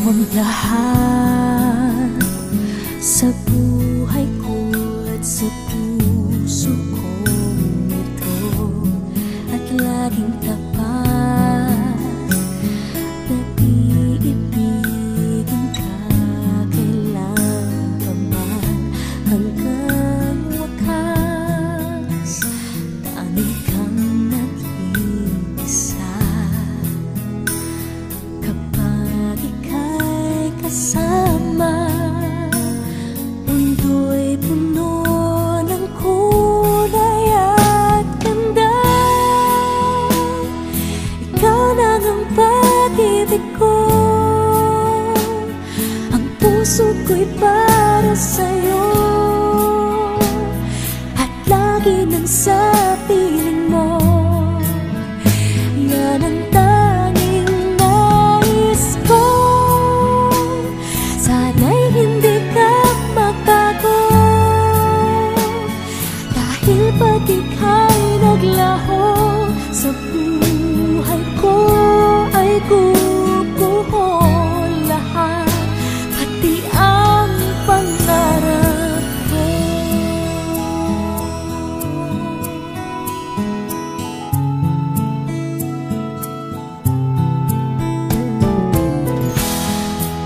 ang lahat sa buhay ko at sa puso kong ito, at laging tapat na iibigin ka kailan pa man hanggang wakas. Tanging kang nag-iisa kapag ika'y kasama. Mundo'y puno ng kulay at ganda. Ikaw lang ang pag-ibig ko, ang puso ko'y para sa'yo, at lagi nang sa piling mo. Yan ang tanging nais ko. Sana'y hindi ka magbago, dahil pag ika'y naglaho sa buhay ko ay guguho lahat, pati ang pangarap ko.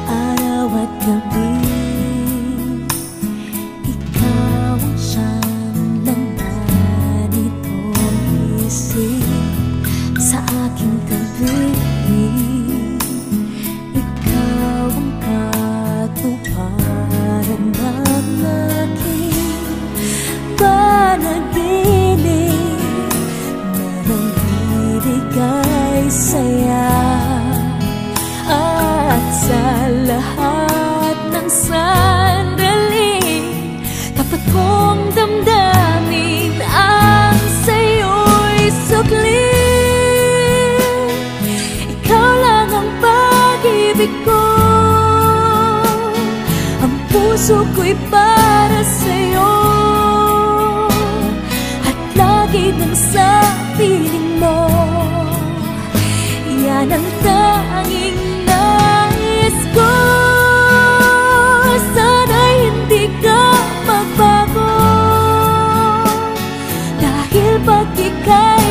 Araw at gabi, ikaw ang siyang laman nitong isip sa aking tabi. Ikaw ang katuparan ng aking panaginip na nagbibigay saya, at sa lahat ng sandali tapat kong damdamin ang sa'yo'y sukli. Ikaw lang ang pag-ibig ko, ang puso ko'y para sa'yo, at lagi nang sa piling mo. Yan ang tanging nais ko. Sana'y hindi ka magbago, dahil pag ika'y